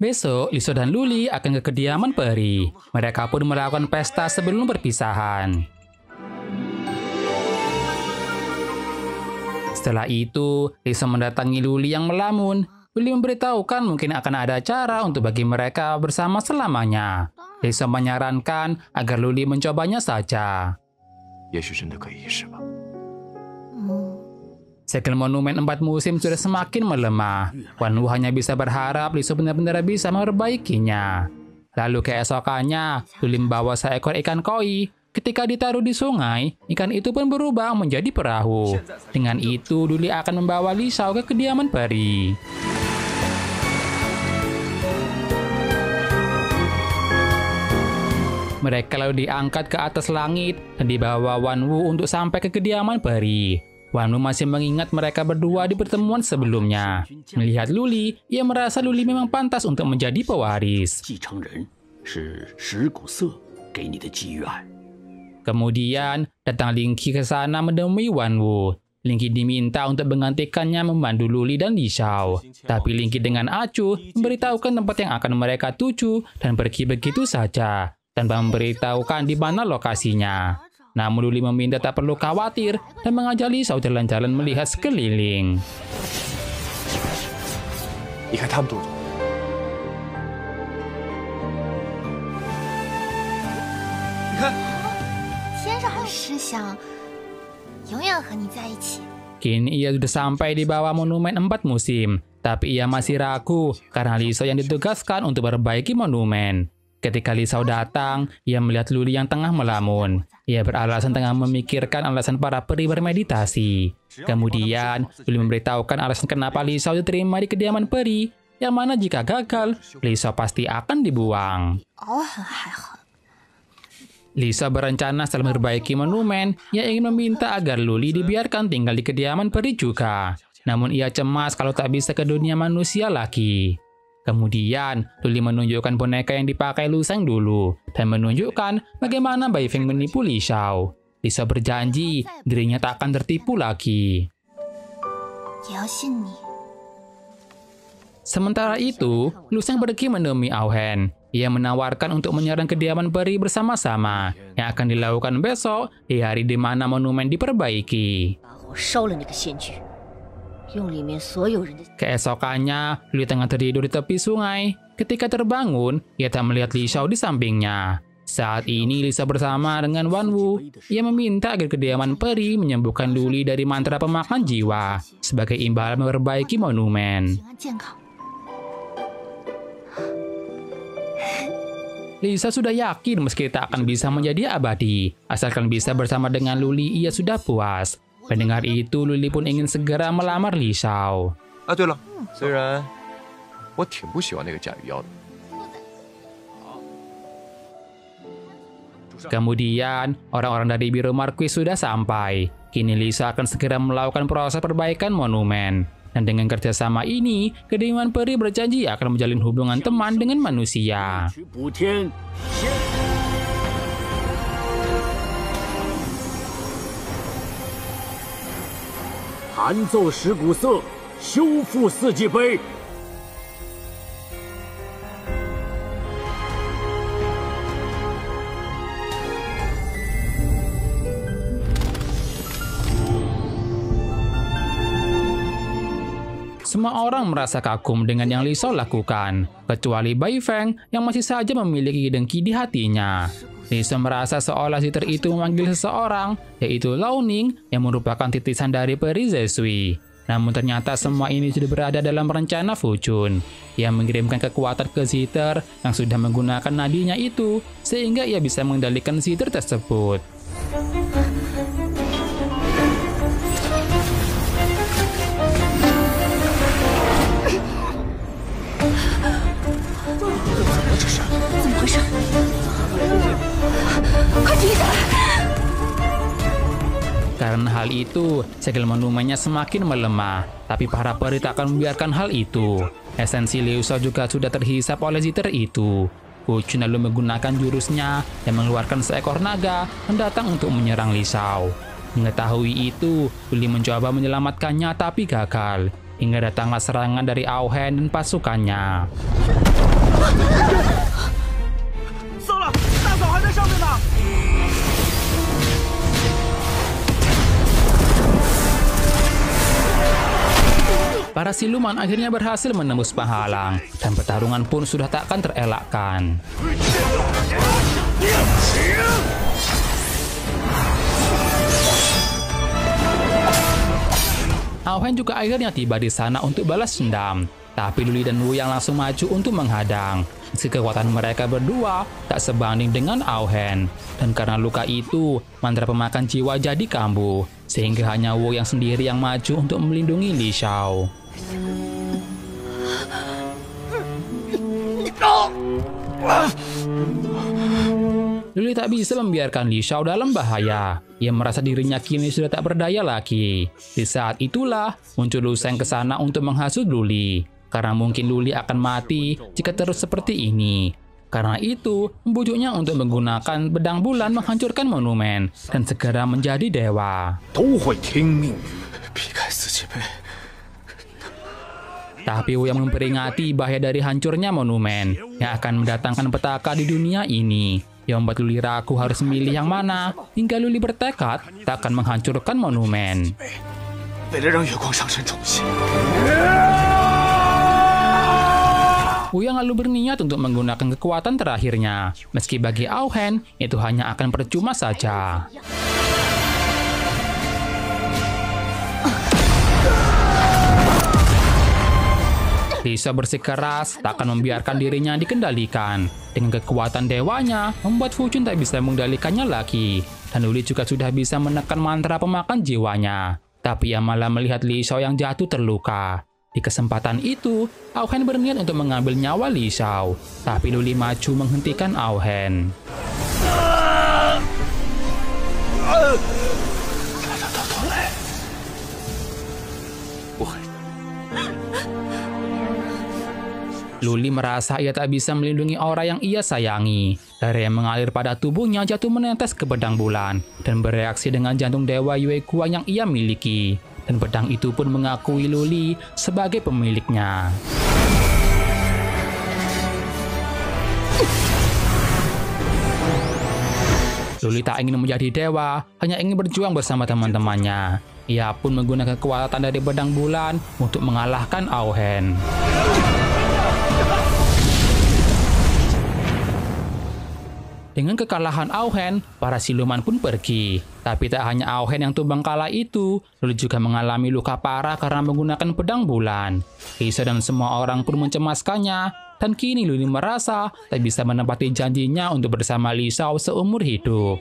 Besok, Liso dan Luli akan ke kediaman peri. Mereka pun melakukan pesta sebelum perpisahan. Setelah itu, Liso mendatangi Luli yang melamun. Luli memberitahukan mungkin akan ada acara untuk bagi mereka bersama selamanya. Liso menyarankan agar Luli mencobanya saja. Segel monumen 4 musim sudah semakin melemah. Wanwu hanya bisa berharap Liso benar-benar bisa memperbaikinya. Lalu keesokannya, Luli membawa seekor ikan koi. Ketika ditaruh di sungai, ikan itu pun berubah menjadi perahu. Dengan itu, Luli akan membawa Liso ke kediaman peri. Mereka lalu diangkat ke atas langit dan dibawa Wanwu untuk sampai ke kediaman peri. Wanwu masih mengingat mereka berdua di pertemuan sebelumnya. Melihat Luli, ia merasa Luli memang pantas untuk menjadi pewaris. Kemudian, datang Lingqi ke sana menemui Wanwu. Lingqi diminta untuk menggantikannya membantu Luli dan Lisao. Tapi Lingqi dengan acuh memberitahukan tempat yang akan mereka tuju dan pergi begitu saja, tanpa memberitahukan di mana lokasinya. Namun Luli meminta tak perlu khawatir dan mengajak Lisao jalan-jalan melihat sekeliling. Kini ia sudah sampai di bawah monumen 4 musim, tapi ia masih ragu karena Lisao yang ditugaskan untuk memperbaiki monumen. Ketika Lisao datang, ia melihat Luli yang tengah melamun. Ia beralasan tengah memikirkan alasan para peri bermeditasi. Kemudian, Luli memberitahukan alasan kenapa Lisao diterima di kediaman peri, yang mana jika gagal, Lisao pasti akan dibuang. Lisao berencana setelah memperbaiki monumen, ia ingin meminta agar Luli dibiarkan tinggal di kediaman peri juga. Namun ia cemas kalau tak bisa ke dunia manusia lagi. Kemudian, Luli menunjukkan boneka yang dipakai Lu Sheng dulu, dan menunjukkan bagaimana Bai Feng menipu Lisao. Lisao berjanji dirinya tak akan tertipu lagi. Sementara itu, Lu Sheng pergi menemui Auhen. Ia menawarkan untuk menyerang kediaman peri bersama-sama, yang akan dilakukan besok di hari di mana monumen diperbaiki. Keesokannya, Luli tengah tertidur di tepi sungai. Ketika terbangun, ia tak melihat Lisao di sampingnya. Saat ini, Lisao bersama dengan Wanwu. Ia meminta agar kediaman peri menyembuhkan Luli dari mantra pemakan jiwa sebagai imbalan memperbaiki monumen. Lisao sudah yakin meski tak akan bisa menjadi abadi. Asalkan bisa bersama dengan Luli, ia sudah puas. Mendengar itu, Luli pun ingin segera melamar Lisao. Kemudian, orang-orang dari Biru Marquis sudah sampai. Kini Lisao akan segera melakukan proses perbaikan monumen. Dan dengan kerjasama ini, kediaman peri berjanji akan menjalin hubungan teman dengan manusia. Semua orang merasa kagum dengan yang Lisao lakukan, kecuali Bai Feng yang masih saja memiliki dengki di hatinya. Lisao merasa seolah Zither itu memanggil seseorang, yaitu Liaoning, yang merupakan titisan dari peri Zesui. Namun ternyata semua ini sudah berada dalam rencana Fuchun, yang mengirimkan kekuatan ke Zither yang sudah menggunakan nadinya itu, sehingga ia bisa mengendalikan Zither tersebut. Karena hal itu, segel monumennya semakin melemah, tapi para peri tak akan membiarkan hal itu. Esensi Liu Shao juga sudah terhisap oleh Zither itu. Fuchun lalu menggunakan jurusnya yang mengeluarkan seekor naga mendatang untuk menyerang Lisao. Mengetahui itu, Luli mencoba menyelamatkannya tapi gagal, hingga datanglah serangan dari Auhen dan pasukannya. 糟了，大嫂还在上面呢。 Para siluman akhirnya berhasil menembus penghalang, dan pertarungan pun sudah takkan terelakkan. Aohen juga akhirnya tiba di sana untuk balas dendam, tapi Luli dan Wu yang langsung maju untuk menghadang. Meski kekuatan mereka berdua tak sebanding dengan Aohen, dan karena luka itu, mantra pemakan jiwa jadi kambuh, sehingga hanya Wu yang sendiri yang maju untuk melindungi Li Xiao. Luli tak bisa membiarkan Li Xiao dalam bahaya. Ia merasa dirinya kini sudah tak berdaya lagi. Di saat itulah muncul Lu Sheng ke sana untuk menghasut Luli, karena mungkin Luli akan mati jika terus seperti ini. Karena itu, membujuknya untuk menggunakan pedang bulan menghancurkan monumen dan segera menjadi dewa. Tapi Wu yang memperingati bahaya dari hancurnya monumen yang akan mendatangkan petaka di dunia ini, yang membuat Luli ragu harus memilih yang mana, hingga Luli bertekad tak akan menghancurkan monumen. Wu yang lalu berniat untuk menggunakan kekuatan terakhirnya, meski bagi Aohen itu hanya akan percuma saja. Li Xiao bersikeras tak akan membiarkan dirinya dikendalikan. Dengan kekuatan dewanya, membuat Fu Chun tak bisa mengendalikannya lagi. Dan Luli juga sudah bisa menekan mantra pemakan jiwanya. Tapi ia malah melihat Li Xiao yang jatuh terluka. Di kesempatan itu, Aohen berniat untuk mengambil nyawa Li Xiao. Tapi Luli maju menghentikan Aohen. Luli merasa ia tak bisa melindungi orang yang ia sayangi. Darah yang mengalir pada tubuhnya jatuh menetes ke pedang bulan dan bereaksi dengan jantung dewa Yue Guang yang ia miliki. Dan pedang itu pun mengakui Luli sebagai pemiliknya. Luli tak ingin menjadi dewa, hanya ingin berjuang bersama teman-temannya. Ia pun menggunakan kekuatan dari pedang bulan untuk mengalahkan Aohen. Dengan kekalahan Aohen, para siluman pun pergi. Tapi tak hanya Aohen yang tumbang kala itu, Luli juga mengalami luka parah karena menggunakan pedang bulan. Li Xiao dan semua orang pun mencemaskannya, dan kini Luli merasa tak bisa menepati janjinya untuk bersama Li Xiao seumur hidup.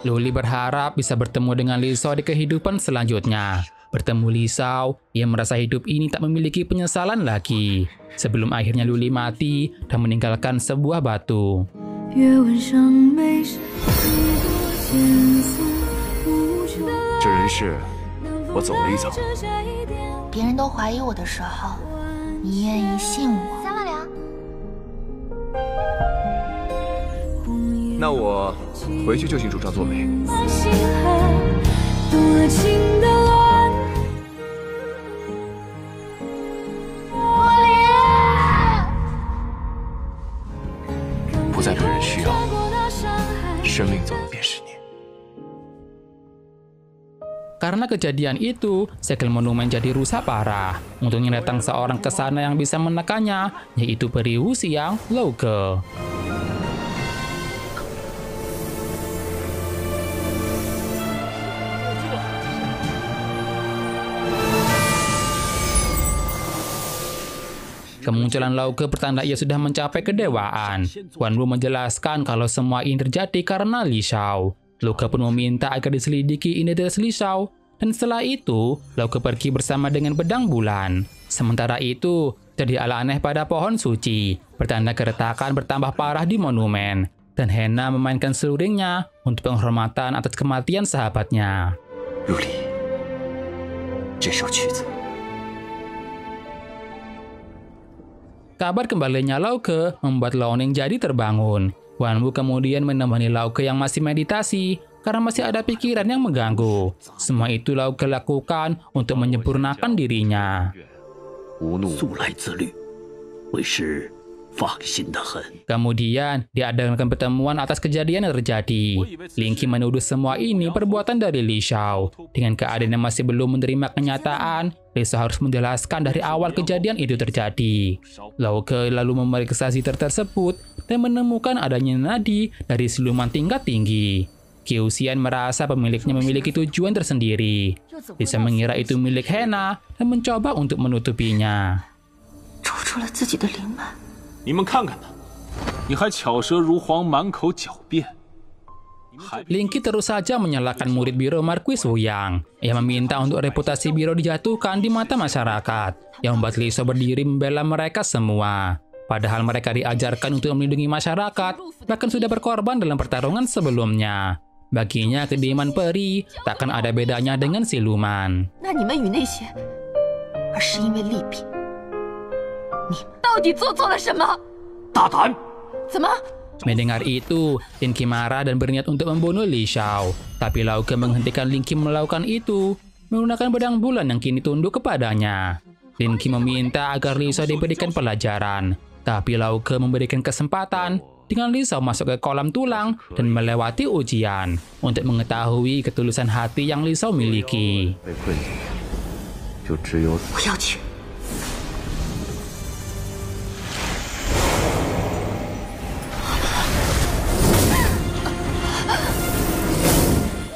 Luli berharap bisa bertemu dengan Li Xiao di kehidupan selanjutnya. Bertemu Li Xiao, ia merasa hidup ini tak memiliki penyesalan lagi. Sebelum akhirnya Luli mati dan meninggalkan sebuah batu. 这人世，我走了一遭。别人都怀疑我的时候，你愿意信我。3万两。那我回去就请主上做媒。不再被人需要，生命走得便是你。 Karena kejadian itu, segel monumen jadi rusak parah. Untungnya datang seorang ke sana yang bisa menekannya, yaitu peri Wu Xiang, Lao Ge. Kemunculan Lao Ge pertanda ia sudah mencapai kedewaan. Wan Wu menjelaskan kalau semua ini terjadi karena Li Xiao. Lao Ge pun meminta agar diselidiki identitas Li Xiao, dan setelah itu, Lao Ge pergi bersama dengan pedang bulan. Sementara itu, terjadi hal aneh pada pohon suci, pertanda keretakan bertambah parah di monumen, dan Hena memainkan seluringnya untuk penghormatan atas kematian sahabatnya. Luli, 这首曲子。 Kabar kembalinya Lao Ge membuat Lao Ning jadi terbangun. Wan Wu kemudian menemani Lao Ge yang masih meditasi, karena masih ada pikiran yang mengganggu. Semua itu Lao Ke lakukan untuk menyempurnakan dirinya. 无怒 素来自律，为师放心的很。 Kemudian, diadakan pertemuan atas kejadian yang terjadi. Ling Qi menuduh semua ini perbuatan dari Li Shao. Dengan keadaan yang masih belum menerima kenyataan, Li Shao harus menjelaskan dari awal kejadian itu terjadi. Lao Ke lalu memeriksa ziter tersebut dan menemukan adanya nadi dari siluman tingkat tinggi. Qiu Xian merasa pemiliknya memiliki tujuan tersendiri. Bisa mengira itu milik Hena dan mencoba untuk menutupinya. 抽出了自己的灵脉。 你们看看他，你还巧舌如簧，满口狡辩。 Ling Qi terus saja menyalahkan murid biro Marquis Wu Yang. Ia meminta untuk reputasi biro dijatuhkan di mata masyarakat, yang membuat Li Shao berdiri membela mereka semua. Padahal mereka diajarkan untuk melindungi masyarakat, bahkan sudah berkorban dalam pertarungan sebelumnya. Baginya kediaman peri takkan ada bedanya dengan siluman. 那你们与那些，而是因为利弊。你们到底做错了什么？ 大胆！ 怎么？ Mendengar itu, Ling Qi marah dan berniat untuk membunuh Li Shao. Tapi Lao Ke menghentikan Ling Qi melakukan itu, menggunakan pedang bulan yang kini tunduk kepadanya. Ling Qi meminta agar Li Shao diberikan pelajaran. Tapi Lao Ke memberikan kesempatan dengan Li Shao masuk ke kolam tulang dan melewati ujian untuk mengetahui ketulusan hati yang Li Shao miliki. 被困境，就只有 我要去。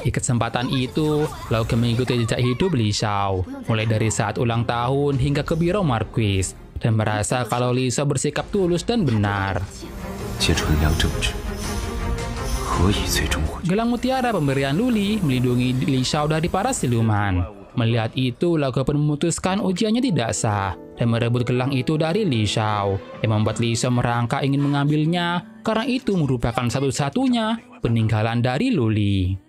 Di kesempatan itu, Lao Ke mengikuti jejak hidup Li Shao, mulai dari saat ulang tahun hingga ke biro Marquis, dan merasa kalau Li Shao bersikap tulus dan benar. 借纯良正直，何以最终获？ Gelang mutiara pemberian Luli melindungi Li Shao dari para siluman. Melihat itu, Lao Ke pun memutuskan ujiannya tidak sah dan merebut gelang itu dari Li Shao, yang membuat Li Shao merangkak ingin mengambilnya karena itu merupakan satu-satunya peninggalan dari Luli.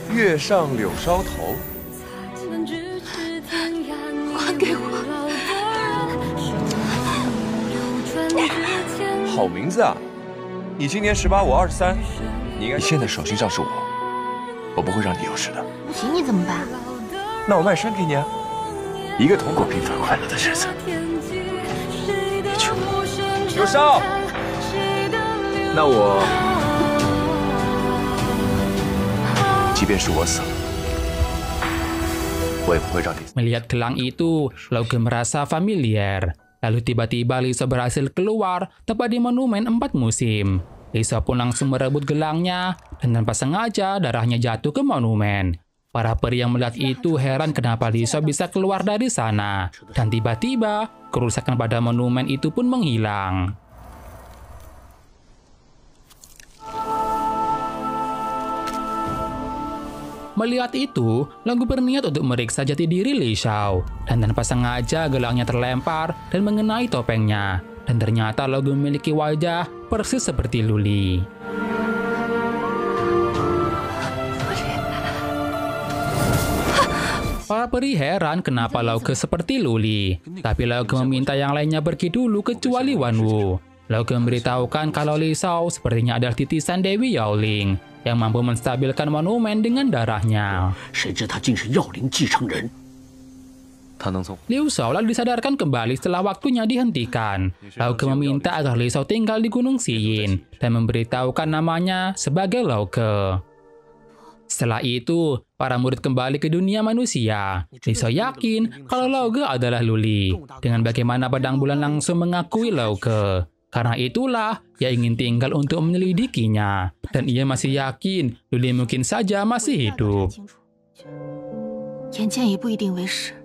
月上柳梢头，还给我！好名字啊！你今年18，我23，你应该。你现在手心上是我，我不会让你有事的。不行，你怎么办？那我卖身给你啊，一个同过平凡快乐的日子。你去，柳梢，那我，即便是我死了，我也不会让你。 Melihat gelang itu, Lao Ke merasa familiar. Lalu tiba-tiba Li Shao berhasil keluar tepat di monumen 4 musim. Li Shao pun langsung merebut gelangnya dan tanpa sengaja darahnya jatuh ke monumen. Para peri yang melihat itu heran kenapa Li Shao bisa keluar dari sana. Dan tiba-tiba kerusakan pada monumen itu pun menghilang. Melihat itu, Lao Ke berniat untuk meriksa jati diri Li Shao. Dan tanpa sengaja gelangnya terlempar dan mengenai topengnya. Dan ternyata Lao Ke memiliki wajah persis seperti Luli. Para peri heran kenapa Lao Ke seperti Luli. Tapi Lao Ke meminta yang lainnya pergi dulu kecuali Wan Wu. Lao Ke memberitahukan kalau Li Shao sepertinya adalah titisan Dewi Yaoling yang mampu menstabilkan monumen dengan darahnya. 谁知他竟是药灵继承人。 他能从 Liu Shao lalu disadarkan kembali setelah waktunya dihentikan. Lao Ke meminta agar Liu Shao tinggal di Gunung Xiyin dan memberitahukan namanya sebagai Lao Ke. Setelah itu, para murid kembali ke dunia manusia. Liu Shao yakin kalau Lao Ke adalah Luli, dengan bagaimana pedang bulan langsung mengakui Lao Ke. Karena itulah, ia ingin tinggal untuk menyelidikinya. Dan ia masih yakin Luli mungkin saja masih hidup. 眼见已不一定为实，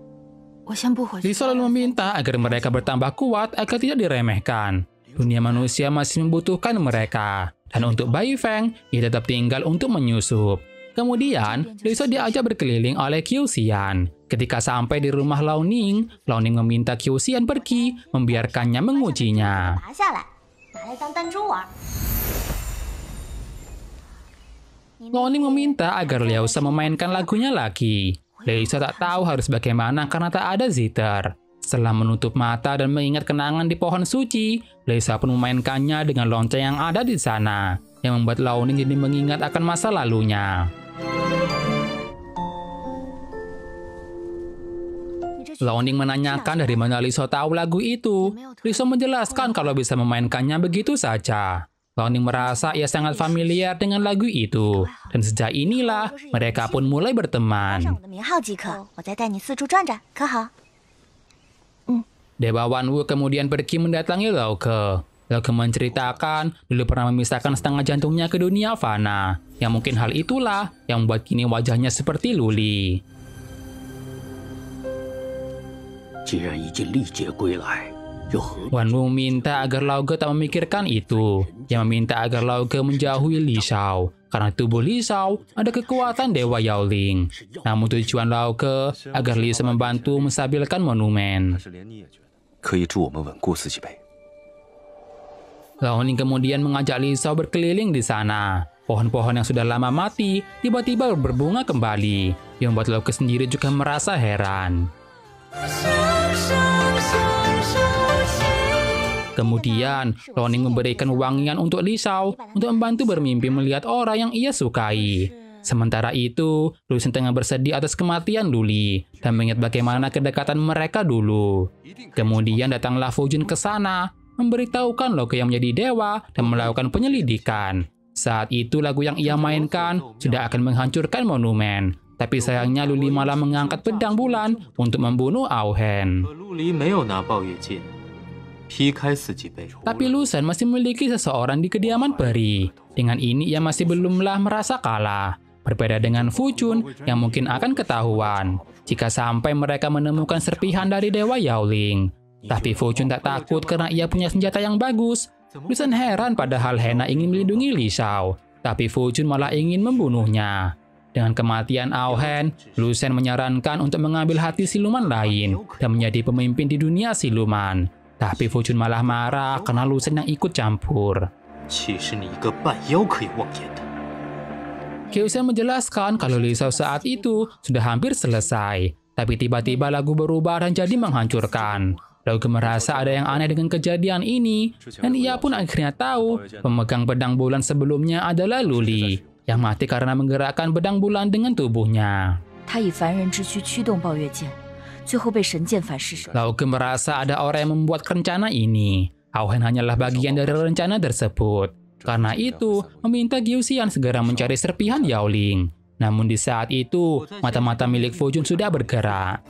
我先不回去。 Li Shao lalu meminta agar mereka bertambah kuat agar tidak diremehkan. Dunia manusia masih membutuhkan mereka. Dan untuk Bai Feng, ia tetap tinggal untuk menyusup. Kemudian, Li Shao diajak berkeliling oleh Qiu Xian. Ketika sampai di rumah Lao Ning meminta Qiu Xian pergi, membiarkannya mengujinya. 拔下来，拿来当弹珠玩。 Lao Ning meminta agar Liao Shao memainkan lagunya lagi. Liao Shao tak tahu harus bagaimana karena tak ada zither. Setelah menutup mata dan mengingat kenangan di pohon suci, Liao Shao pun memainkannya dengan lonceng yang ada di sana. yang membuat Lao Ning jadi mengingat akan masa lalunya. Lao Ning menanyakan dari mana Li Shao tahu lagu itu. Li Shao menjelaskan kalau bisa memainkannya begitu saja. Lao Ning merasa ia sangat familiar dengan lagu itu. Dan sejak inilah mereka pun mulai berteman. Dewa Wanwu kemudian pergi mendatangi Lao Ke. Lao Ke menceritakan dulu pernah memisahkan setengah jantungnya ke dunia fana. Yang mungkin hal itulah yang membuat kini wajahnya seperti Luli. Wanwu minta agar Lao Ke tak memikirkan itu. Dia meminta agar Lao Ke menjauhi Li Shao. Karena tubuh Li Shao ada kekuatan Dewa Yaoling. Namun tujuan Lao Ke agar Li Shao membantu menstabilkan monumen. Lao Ning kemudian mengajak Li Shao berkeliling di sana. Pohon-pohon yang sudah lama mati tiba-tiba berbunga kembali. Yang membuat Lao Ke sendiri juga merasa heran. Kemudian, Lao Ning memberikan wangian untuk Li Shao untuk membantu bermimpi melihat orang yang ia sukai. Sementara itu, Lu Xun tengah bersedih atas kematian Luli dan mengingat bagaimana kedekatan mereka dulu. Kemudian datanglah Fu Jun ke sana, memberitahukan Lao Ke yang menjadi dewa dan melakukan penyelidikan. Saat itu lagu yang ia mainkan sudah akan menghancurkan monumen. Tapi sayangnya Luli malah mengangkat pedang bulan untuk membunuh Auhen. Tapi Lu Xun masih memiliki seseorang di kediaman peri. Dengan ini ia masih belumlah merasa kalah. Berbeda dengan Fu Jun yang mungkin akan ketahuan jika sampai mereka menemukan serpihan dari Dewa Yaoling. Tapi Fu Jun tak takut karena ia punya senjata yang bagus. Lu Xun heran padahal Hena ingin melindungi Li Shao. Tapi Fu Jun malah ingin membunuhnya. Dengan kematian Auhen, Lu Xun menyarankan untuk mengambil hati siluman lain dan menjadi pemimpin di dunia siluman. Tapi Fu Jun malah marah karena Lu Xun yang ikut campur. Qiu Shen menjelaskan kalau Li Shao saat itu sudah hampir selesai. Tapi tiba-tiba lagu berubah dan jadi menghancurkan. Lao Ke merasa ada yang aneh dengan kejadian ini. Dan ia pun akhirnya tahu pemegang pedang bulan sebelumnya adalah Luli. Yang mati karena menggerakkan pedang bulan dengan tubuhnya. Lao Ke merasa ada orang yang membuat rencana ini. Auhen hanyalah bagian dari rencana tersebut. Karena itu, meminta Qiu Xian segera mencari serpihan Yaoling. Namun di saat itu, mata-mata milik Fu Jun sudah bergerak.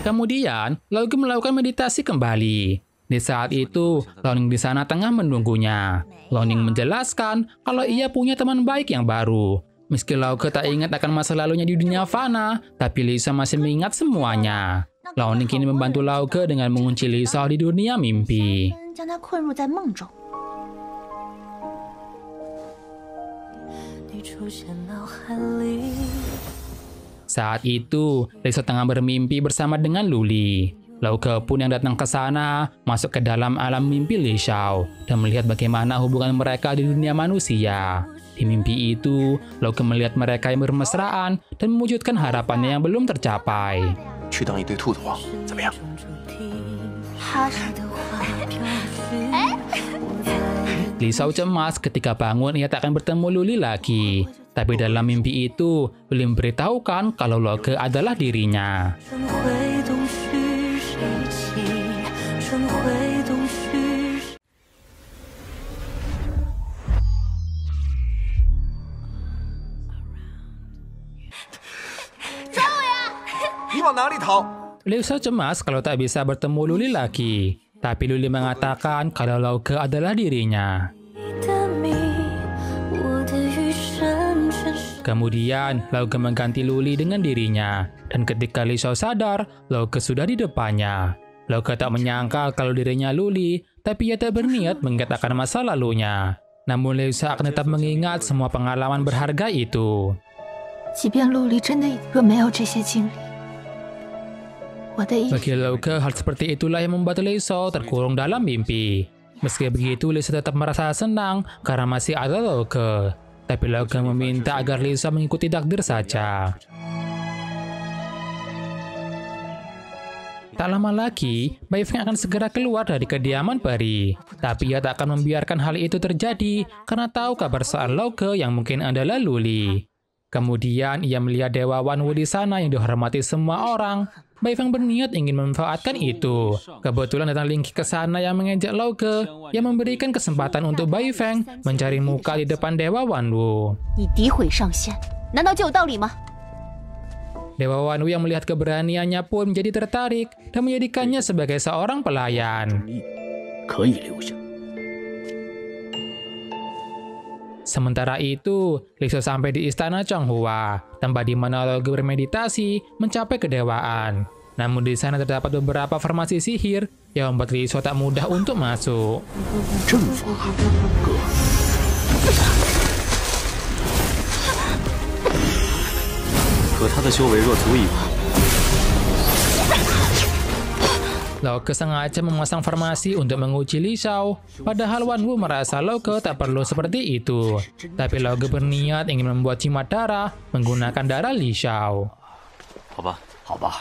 Kemudian, Lao Ke melakukan meditasi kembali. Di saat itu, Lao Ning di sana tengah menunggunya. Lao Ning menjelaskan kalau ia punya teman baik yang baru. Meski Lao Ke tak ingat akan masa lalunya di dunia fana, tapi Li Shao masih mengingat semuanya. Lao Ning kini membantu Lao Ke dengan mengunci Li Shao di dunia mimpi. Saat itu, Li Shao tengah bermimpi bersama dengan Luli. Lao Ke pun yang datang ke sana, masuk ke dalam alam mimpi Li Shao, dan melihat bagaimana hubungan mereka di dunia manusia. Di mimpi itu, Lao Ke melihat mereka yang bermesraan dan mewujudkan harapannya yang belum tercapai. Li Shao cemas ketika bangun ia tak akan bertemu Luli lagi. Tapi dalam mimpi itu, Luli memberitahukan kalau Lao Ke adalah dirinya. Li Shao cemas kalau tak bisa bertemu Luli lagi. Tapi Luli mengatakan kalau Lao Ke adalah dirinya. Kemudian, Lao Ke mengganti Luli dengan dirinya. Dan ketika Li Shao sadar, Lao Ke sudah di depannya. Lao Ke tak menyangka kalau dirinya Luli, tapi ia tak berniat mengingat akan masa lalunya. Namun Li Shao akan tetap mengingat semua pengalaman berharga itu. Bagi Lao Ke, hal seperti itulah yang membuat Li Shao terkurung dalam mimpi. Meski begitu, Li Shao tetap merasa senang karena masih ada Lao Ke. Tapi Lao Ke meminta agar Li Shao mengikuti takdir saja. Tak lama lagi, Bai Feng akan segera keluar dari kediaman peri. Tapi ia tak akan membiarkan hal itu terjadi karena tahu kabar soal Lauke yang mungkin adalah Luli. Kemudian ia melihat Dewa Wanwu di sana yang dihormati semua orang. Bai Feng berniat ingin memanfaatkan itu. Kebetulan datang Ling Qi ke sana yang mengejek Lauke, yang memberikan kesempatan untuk Bai Feng mencari muka di depan Dewa Wanwu. 你诋毁上仙，难道就有道理吗？ Dewa Wanwu yang melihat keberaniannya pun menjadi tertarik dan menjadikannya sebagai seorang pelayan. 可以留下。 Sementara itu, Li Shao sampai di istana Changhua, tempat di mana Lauke bermeditasi mencapai kedewaan. Namun di sana terdapat beberapa formasi sihir yang membuat Li Shao tak mudah untuk masuk. 阵法，哥。 可他的修为若足以。 Lauke sengaja memasang formasi untuk menguji Li Shao, padahal Wanwu merasa Lauke tak perlu seperti itu. Tapi Lauke berniat ingin membuat jimat darah menggunakan darah Li Shao. 好吧， 好吧，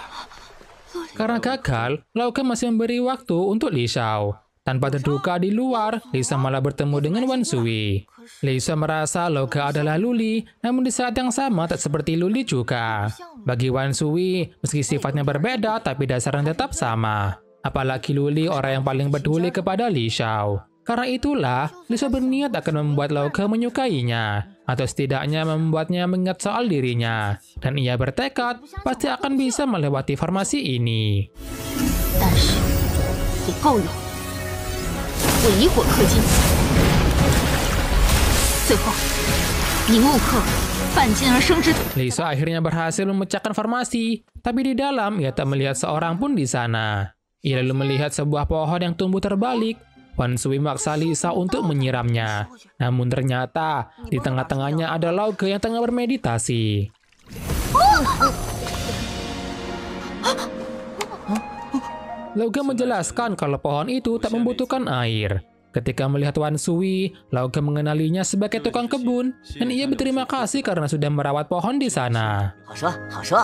Karena gagal, Lauke masih memberi waktu untuk Li Shao. Tanpa terduga di luar, Li Shao malah bertemu dengan Wan Sui. Li Shao merasa Lauke adalah Luli, namun di saat yang sama tak seperti Luli juga. Bagi Wan Sui, meski sifatnya berbeda, tapi dasarnya tetap sama. Apalagi Luli orang yang paling peduli kepada Li Shao. Karena itulah, Li Shao berniat akan membuat Lauke menyukainya, atau setidaknya membuatnya mengingat soal dirinya. Dan ia bertekad pasti akan bisa melewati formasi ini. 但是也够用，我以火克金，最后以木克半金而生之。 Li Shao akhirnya berhasil memecahkan formasi, tapi di dalam ia tak melihat seorang pun di sana. Ia lalu melihat sebuah pohon yang tumbuh terbalik. Wan Sui memaksa Li Shao untuk menyiramnya. Namun ternyata di tengah-tengahnya ada Lauke yang tengah bermeditasi. Lauke menjelaskan kalau pohon itu tak membutuhkan air. Ketika melihat Wan Sui, Lauke mengenalinya sebagai tukang kebun, dan ia berterima kasih karena sudah merawat pohon di sana. 好说好说。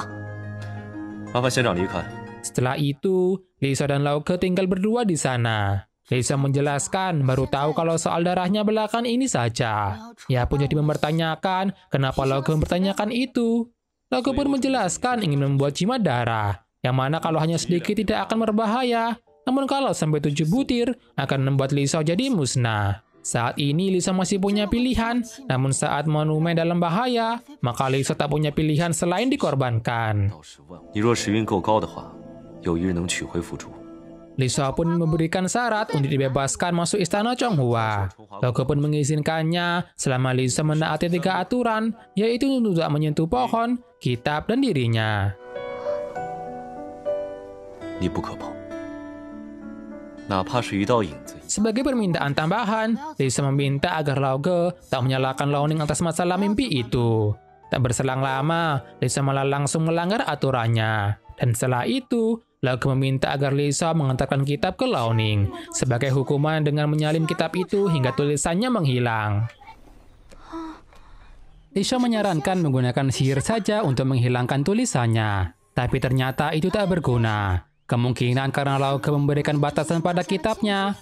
麻烦仙长离开。 Setelah itu, Li Shao dan Lauke tinggal berdua di sana. Li Shao menjelaskan baru tahu kalau soal darahnya belakangan ini saja. Ia pun jadi mempertanyakan kenapa Lauke mempertanyakan itu. Lauke pun menjelaskan ingin membuat jimat darah, yang mana kalau hanya sedikit tidak akan berbahaya, namun kalau sampai 7 butir akan membuat Li Shao jadi musnah. Saat ini Li Shao masih punya pilihan, namun saat monumen dalam bahaya, maka Li Shao tak punya pilihan selain dikorbankan. 你若时运够高的话，有一日能取回符珠。 Li Shao pun memberikan syarat untuk dibebaskan masuk istana Changhua. Lauke pun mengizinkannya selama Li Shao menaati 3 aturan, yaitu untuk tidak menyentuh pohon, kitab, dan dirinya. 你不可碰，哪怕是一道影子。 Sebagai permintaan tambahan, Li Shao meminta agar Lauke tak menyalahkan Liaoning atas masalah mimpi itu. Tak berselang lama, Li Shao malah langsung melanggar aturannya. Dan setelah itu, Lauke meminta agar Li Shao mengantarkan kitab ke Liaoning sebagai hukuman dengan menyalin kitab itu hingga tulisannya menghilang. Li Shao menyarankan menggunakan sihir saja untuk menghilangkan tulisannya, tapi ternyata itu tak berguna. Kemungkinan karena Lauke memberikan batasan pada kitabnya.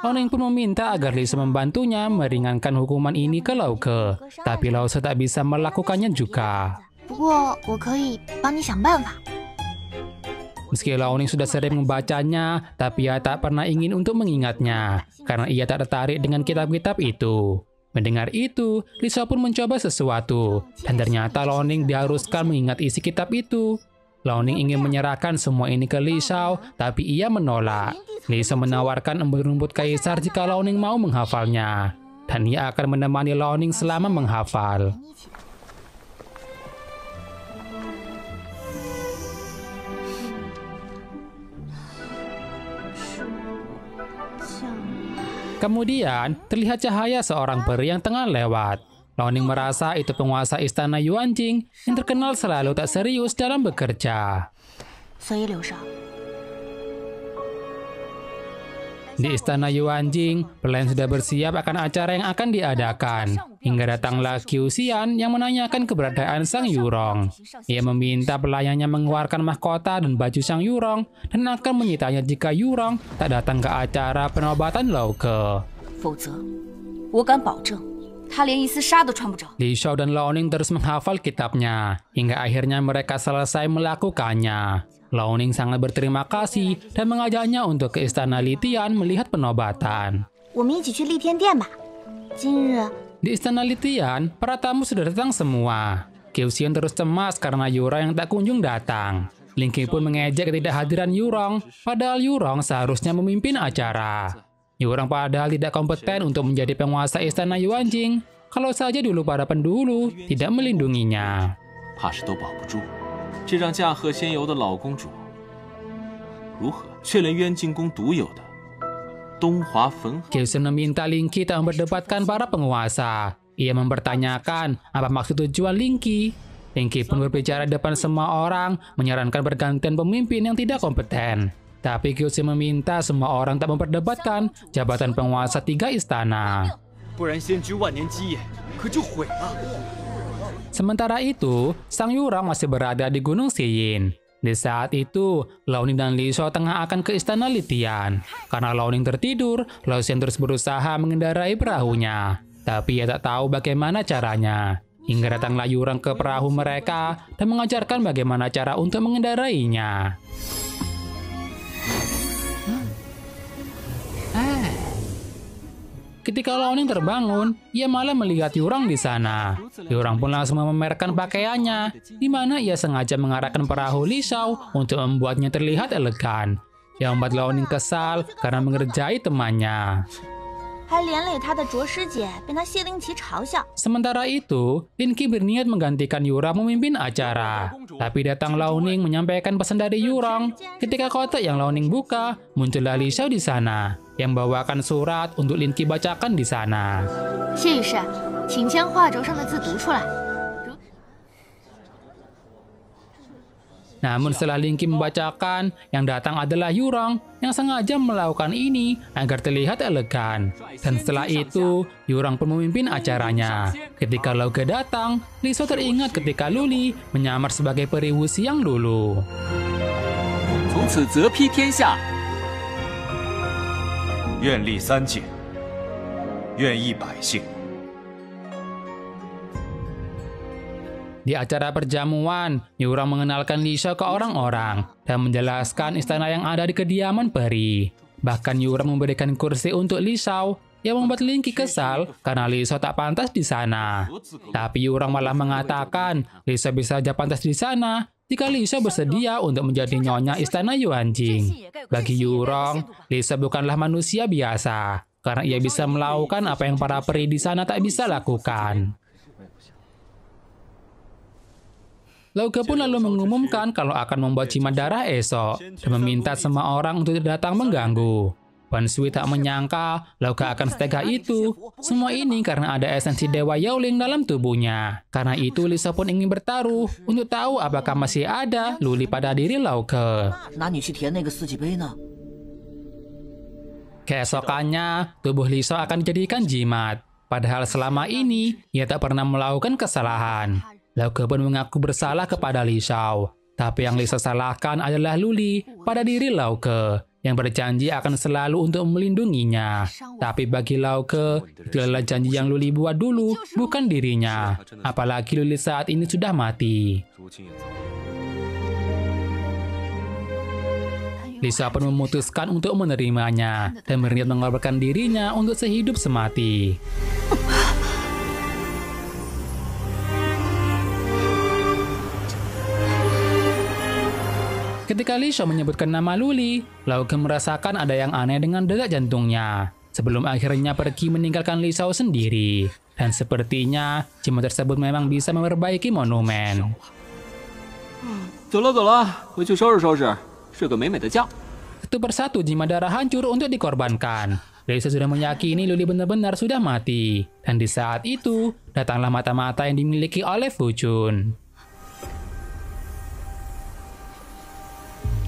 Liaoning pun meminta agar Li Shao membantunya meringankan hukuman ini ke Lauke, tapi Li Shao tak bisa melakukannya juga. 不过我可以帮你想办法。 Meski Liaoning sudah sering membacanya, tapi ia tak pernah ingin untuk mengingatnya, karena ia tak tertarik dengan kitab-kitab itu. Mendengar itu, Li Shao pun mencoba sesuatu, dan ternyata Liaoning diharuskan mengingat isi kitab itu. Liaoning ingin menyerahkan semua ini ke Li Shao, tapi ia menolak. Li Shao menawarkan embun rumput kaisar jika Liaoning mau menghafalnya, dan ia akan menemani Liaoning selama menghafal. Kemudian, terlihat cahaya seorang peri yang tengah lewat. Liaoning merasa itu penguasa istana Yuanjing yang terkenal selalu tak serius dalam bekerja. 所以柳少， Di istana Yuanjing, pelayan sudah bersiap akan acara yang akan diadakan. Hingga datanglah Qiu Xian yang menanyakan keberadaan Sang Yurong. Ia meminta pelayannya mengeluarkan mahkota dan baju Sang Yurong dan akan menyitanya jika Yurong tak datang ke acara penobatan Lau Ke. 否则，我敢保证，他连一丝纱都穿不着。 Li Shao dan Lao Ning terus menghafal kitabnya, hingga akhirnya mereka selesai melakukannya. Lao Ning sangat berterima kasih dan mengajaknya untuk ke istana Litian melihat penobatan. 我们一起去丽天殿吧。今日 Di istana Litian, para tamu sudah datang semua. Qiu Xian terus cemas karena Yurong yang tak kunjung datang. Lin Qi pun mengejek ketidakhadiran Yurong, padahal Yurong seharusnya memimpin acara. Yurong padahal tidak kompeten untuk menjadi penguasa istana Yuanjing, kalau saja dulu para pendahulu tidak melindunginya. 怕是都保不住。这让驾鹤仙游的老公主如何？却连渊镜宫独有的东华焚。 Qiu Xian meminta Lin Qi tak memperdebatkan para penguasa. Ia mempertanyakan apa maksud tujuan Lin Qi. Lin Qi pun berbicara depan semua orang, menyarankan pergantian pemimpin yang tidak kompeten. Tapi Qiu Xian meminta semua orang tak memperdebatkan jabatan penguasa 3 istana. 不然先居万年基业可就毁了。 Sementara itu, Sang Yurong masih berada di Gunung Xiyin. Di saat itu, Lao Ning dan Li Shao tengah akan ke istana Litian. Karena Lao Ning tertidur, Lao Xian terus berusaha mengendarai perahunya. Tapi ia tak tahu bagaimana caranya. Hingga datanglah Yurong ke perahu mereka dan mengajarkan bagaimana cara untuk mengendarainya. Ketika Lao Ning terbangun, ia malah melihat Yurong di sana. Yurong pun langsung memamerkan pakaiannya, di mana ia sengaja mengarahkan perahu Li Shao untuk membuatnya terlihat elegan. Yang membuat Lao Ning kesal karena mengerjai temannya. 还连累他的卓师姐被那谢灵琪嘲笑。 Sementara itu, Lin Qi berniat menggantikan Yurong memimpin acara. Tapi datang Lao Ning menyampaikan pesan dari Yurong. Ketika kotak yang Lao Ning buka, muncullah Li Shao di sana, yang bawakan surat untuk Lin Qi bacakan di sana. 谢御史，请将画轴上的字读出来。 Namun setelah Lin Qi membacakan, yang datang adalah Yurong yang sengaja melakukan ini agar terlihat elegan. Dan setelah itu, Yurong pun memimpin acaranya. Ketika Lau Ke datang, Li Shao teringat ketika Luli menyamar sebagai peri Wuxi yang dulu. 从此则披天下。 愿立三界，愿益百姓。 Di acara perjamuan, Yurong mengenalkan Li Shao ke orang-orang dan menjelaskan istana yang ada di kediaman peri. Bahkan Yurong memberikan kursi untuk Li Shao yang membuat Lin Qi kesal karena Li Shao tak pantas di sana. Tapi Yurong malah mengatakan Li Shao bisa saja pantas di sana jika Li Shao bersedia untuk menjadi nyonya istana Yuanjing. Bagi Yurong, Li Shao bukanlah manusia biasa karena ia bisa melakukan apa yang para peri di sana tak bisa lakukan. Lau Ke pun lalu mengumumkan kalau akan membuat jimat darah esok dan meminta semua orang untuk tidak datang mengganggu. Wan Sui tak menyangka Lau Ke akan setega itu. Semua ini karena ada esensi Dewa Yaoling dalam tubuhnya. Karena itu Li Shao pun ingin bertaruh untuk tahu apakah masih ada luli pada diri Lau Ke. 拿你去填那个四季杯呢？ Keesokannya, tubuh Li Shao akan dijadikan jimat. Padahal selama ini, ia tak pernah melakukan kesalahan. Lau Ke pun mengaku bersalah kepada Li Shao. Tapi yang Li Shao salahkan adalah luli pada diri Lau Ke, yang berjanji akan selalu untuk melindunginya. Tapi bagi Lau Ke, itu adalah janji yang luli buat dulu, bukan dirinya. Apalagi luli saat ini sudah mati. Li Shao pun memutuskan untuk menerimanya dan berniat mengorbankan dirinya untuk sehidup semati. Ketika Li Shao menyebutkan nama Luli, Lau Ke merasakan ada yang aneh dengan detak jantungnya. Sebelum akhirnya pergi meninggalkan Li Shao sendiri. Dan sepertinya, jimat tersebut memang bisa memperbaiki monumen. 走了走了，回去收拾收拾，睡个美美的觉。 Satu persatu jimat darah hancur untuk dikorbankan. Li Shao sudah meyakini Luli benar-benar sudah mati. Dan di saat itu, datanglah mata-mata yang dimiliki oleh Fu Chun.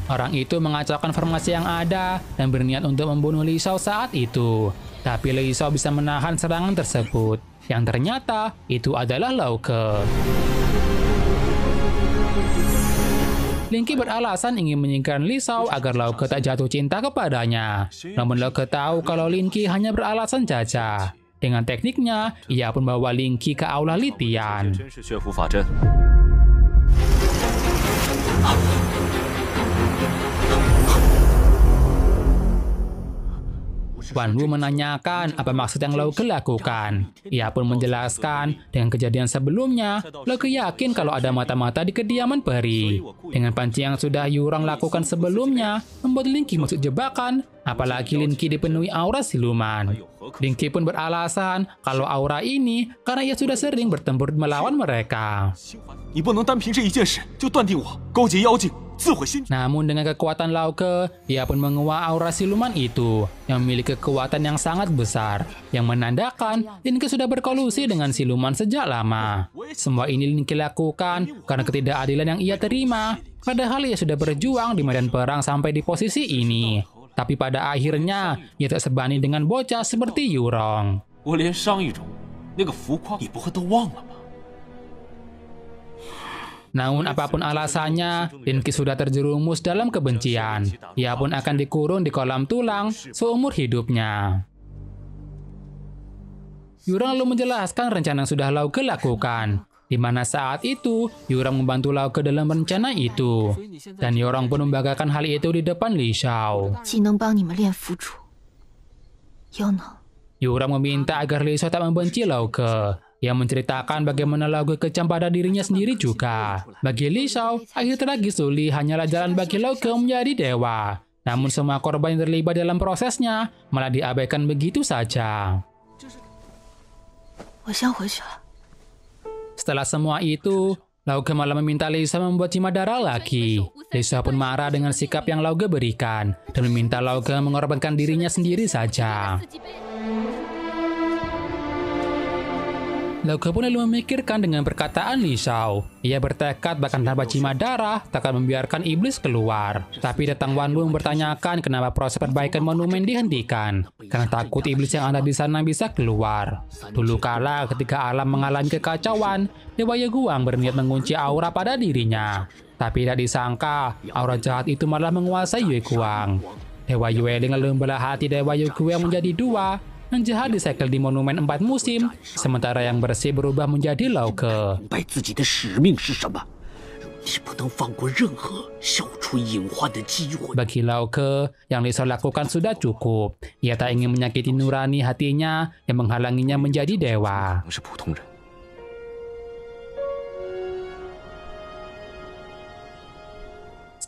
Orang itu mengacaukan formasi yang ada dan berniat untuk membunuh Li Shao saat itu. Tapi Li Shao bisa menahan serangan tersebut, yang ternyata itu adalah Lao Ke. Lin Ke beralasan ingin menyingkirkan Li Shao agar Lao Ke tak jatuh cinta kepadanya. Namun Lao Ke tahu kalau Lin Ke hanya beralasan saja. Dengan tekniknya, ia pun membawa Lin Ke ke aula Li Tian. Wan Wu menanyakan apa maksud yang Lao Ke lakukan. Ia pun menjelaskan dengan kejadian sebelumnya, Lao Ke yakin kalau ada mata-mata di kediaman peri. Dengan panci yang sudah Yurong lakukan sebelumnya, membuat Lin Ke masuk jebakan, apalagi Lin Ke dipenuhi aura siluman. Lin Ke pun beralasan kalau aura ini karena ia sudah sering bertempur melawan mereka. Namun dengan kekuatan Lao Ke, ia pun menguak aura siluman itu yang memiliki kekuatan yang sangat besar, yang menandakan Lin Ke sudah berkolusi dengan siluman sejak lama. Semua ini Lin Ke lakukan karena ketidakadilan yang ia terima, padahal ia sudah berjuang di medan perang sampai di posisi ini. Tapi pada akhirnya, ia tak sebanding dengan bocah seperti Yurong. Namun apapun alasannya, Lin Ke sudah terjerumus dalam kebencian. Ia pun akan dikurung di kolam tulang seumur hidupnya. Yurong lalu menjelaskan rencana yang sudah Lao Ke lakukan, di mana saat itu Yurong membantu Lao Ke dalam rencana itu. Dan Yurong pun membanggakan hal itu di depan Li Shao. Yurong meminta agar Li Shao tak membenci Lao Ke. Ia menceritakan bagaimana Lao Ke kejam pada dirinya sendiri juga. Bagi Li Shao, akhir tragis Luli hanyalah jalan bagi Lao Ke menjadi dewa. Namun semua korban yang terlibat dalam prosesnya malah diabaikan begitu saja. Setelah semua itu, Lao Ke malah meminta Li Shao membuat Cimadara lagi. Li Shao pun marah dengan sikap yang Lao Ke berikan dan meminta Lao Ke mengorbankan dirinya sendiri saja. Lao Ke pun lalu memikirkan dengan perkataan Li Shao. Ia bertekad bahkan tanpa Cimadara tak akan membiarkan iblis keluar. Tapi datang Wan Wu mempertanyakan kenapa proses perbaikan monumen dihentikan. Karena takut iblis yang ada di sana bisa keluar. Dulu kala ketika alam mengalami kekacauan, Dewa Ye Guang berniat mengunci aura pada dirinya. Tapi tidak disangka, aura jahat itu malah menguasai Ye Guang. Dewa Yueling lalu membelah hati Dewa Ye Guang menjadi dua. Yang jahat disegel di monumen 4 musim, sementara yang bersih berubah menjadi Lao Ke. Bagi Lao Ke, yang Li Shao lakukan sudah cukup. Ia tak ingin menyakiti nurani hatinya yang menghalanginya menjadi dewa.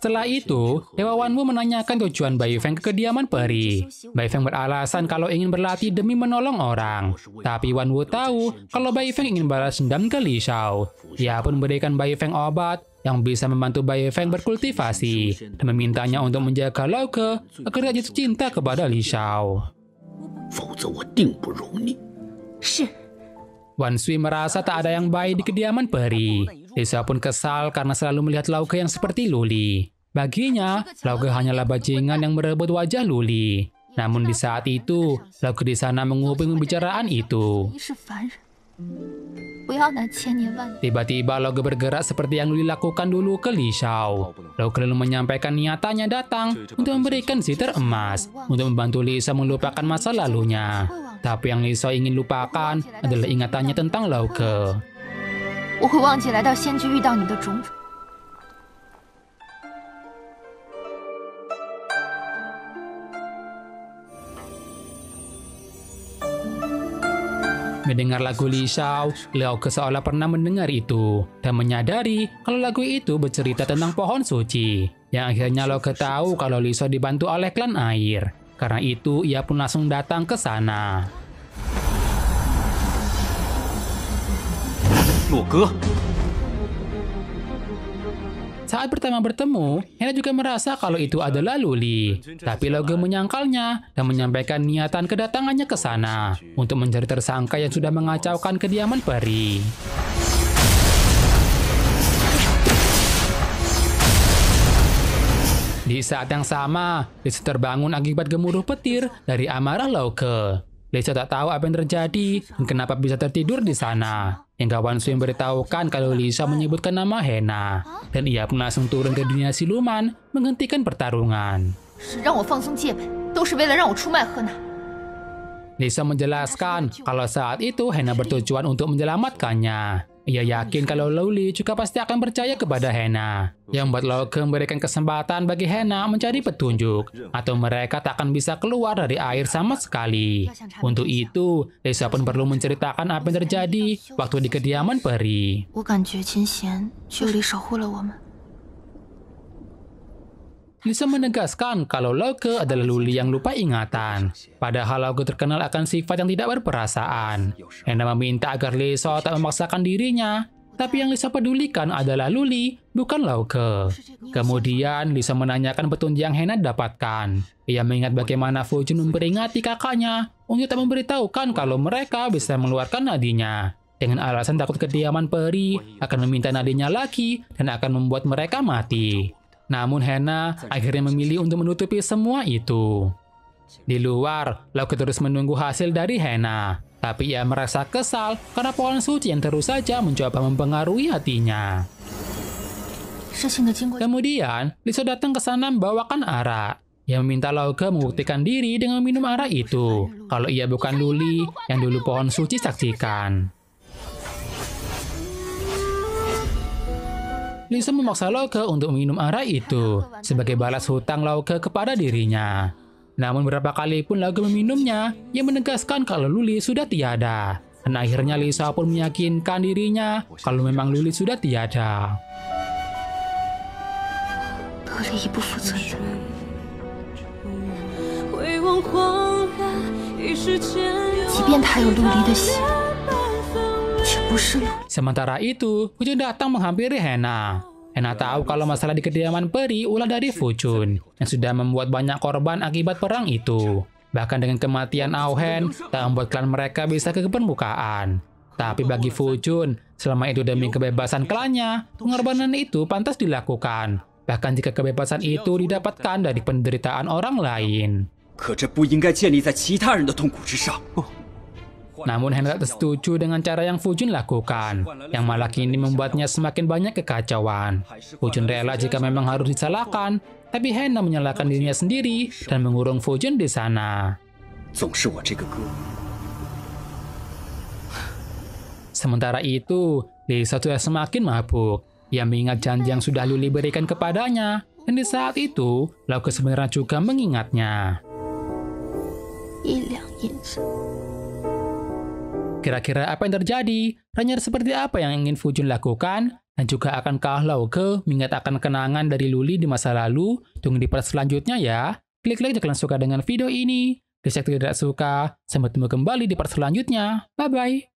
Setelah itu, Dewa Wan Wu menanyakan tujuan Bai Feng ke kediaman peri. Bai Feng beralasan kalau ingin berlatih demi menolong orang. Tapi Wan Wu tahu kalau Bai Feng ingin balas dendam ke Li Shao. Ia pun memberikan Bai Feng obat yang bisa membantu Bai Feng berkultivasi dan memintanya untuk menjaga Lao Ke agar dia jatuh cinta kepada Li Shao. Wan Sui merasa tak ada yang baik di kediaman peri. Li Shao pun kesal karena selalu melihat Lao Ke yang seperti Luli. Baginya, Lao Ke hanyalah bajingan yang merebut wajah Luli. Namun di saat itu, Lao Ke di sana menguping pembicaraan itu. Tiba-tiba Lao Ke bergerak seperti yang Luli lakukan dulu ke Li Shao. Lao Ke lalu menyampaikan niatannya datang untuk memberikan ziter emas untuk membantu Li Shao melupakan masa lalunya. Tapi yang Li Shao ingin lupakan adalah ingatannya tentang Lao Ke. Mendengar lagu Li Shao, Lao Ke seolah pernah mendengar itu dan menyadari kalau lagu itu bercerita tentang pohon suci. Yang akhirnya Lao Ke tahu kalau Li Shao dibantu oleh klan air. Karena itu ia pun langsung datang ke sana. Saat pertama bertemu, Hena juga merasa kalau itu adalah Luli. Tapi Lao Ke menyangkalnya dan menyampaikan niatan kedatangannya ke sana untuk mencari tersangka yang sudah mengacaukan kediaman peri. Di Di saat yang sama, Lisa terbangun akibat gemuruh petir dari amarah Lauke. Lisa tak tahu apa yang terjadi dan kenapa bisa tertidur di sana. Hingga Wan Sui memberitahukan kalau Lisa menyebutkan nama Hena. Dan ia pun langsung turun ke dunia siluman, menghentikan pertarungan. Lisa menjelaskan kalau saat itu Hena bertujuan untuk menyelamatkannya. Ia yakin kalau Luli juga pasti akan percaya kepada Hena. Yang membuat Lauke memberikan kesempatan bagi Hena mencari petunjuk. Atau mereka tak akan bisa keluar dari air sama sekali. Untuk itu, Lisa pun perlu menceritakan apa yang terjadi waktu di kediaman peri. Lisa menegaskan kalau Lauke adalah Luli yang lupa ingatan. Padahal Lauke terkenal akan sifat yang tidak berperasaan. Hena meminta agar Lisa tak memaksakan dirinya. Tapi yang Lisa pedulikan adalah Luli, bukan Lauke. Kemudian Lisa menanyakan petunjuk yang Hena dapatkan. Ia mengingat bagaimana Fujun memperingati kakaknya untuk tak memberitahukan kalau mereka bisa mengeluarkan nadinya. Dengan alasan takut kediaman peri akan meminta nadinya lagi dan akan membuat mereka mati. Namun Hena akhirnya memilih untuk menutupi semua itu. Di luar, Lauke terus menunggu hasil dari Hena. Tapi ia merasa kesal karena pohon suci yang terus saja mencoba mempengaruhi hatinya. Kemudian, Lisa datang ke sana membawakan arak. Ia meminta Lauke membuktikan diri dengan minum arak itu. Kalau ia bukan Luli yang dulu pohon suci saksikan. Lisa memaksa Lauke untuk minum arak itu sebagai balas hutang Lauke kepada dirinya. Namun berapa kali pun Lauke meminumnya, ia menegaskan kalau Luli sudah tiada. Dan akhirnya Lisa pun meyakinkan dirinya kalau memang Luli sudah tiada. Sementara itu, Fujun datang menghampiri Hena. Hena tahu kalau masalah di kediaman peri ulah dari Fujun, yang sudah membuat banyak korban akibat perang itu. Bahkan dengan kematian Auhen, tak membuat klan mereka bisa ke permukaan. Tapi bagi Fujun, selama itu demi kebebasan klannya, pengorbanan itu pantas dilakukan. Bahkan jika kebebasan itu didapatkan dari penderitaan orang lain. Namun Hena tak setuju dengan cara yang Fujun lakukan, yang malah kini membuatnya semakin banyak kekacauan. Fujun rela jika memang harus disalahkan, tapi Hena menyalahkan dirinya sendiri dan mengurung Fujun di sana. Sementara itu, Lisa sudah semakin mabuk. Ia mengingat janji yang sudah Luli berikan kepadanya, dan di saat itu, Lauke sebenarnya juga mengingatnya. Kira-kira apa yang terjadi? Renyar seperti apa yang ingin Fujun lakukan? Dan juga akankah Lauke mengingat akan kenangan dari Luli di masa lalu? Tunggu di part selanjutnya ya. Klik like jika kalian suka dengan video ini. Jika tidak suka, sampai ketemu kembali di part selanjutnya. Bye-bye.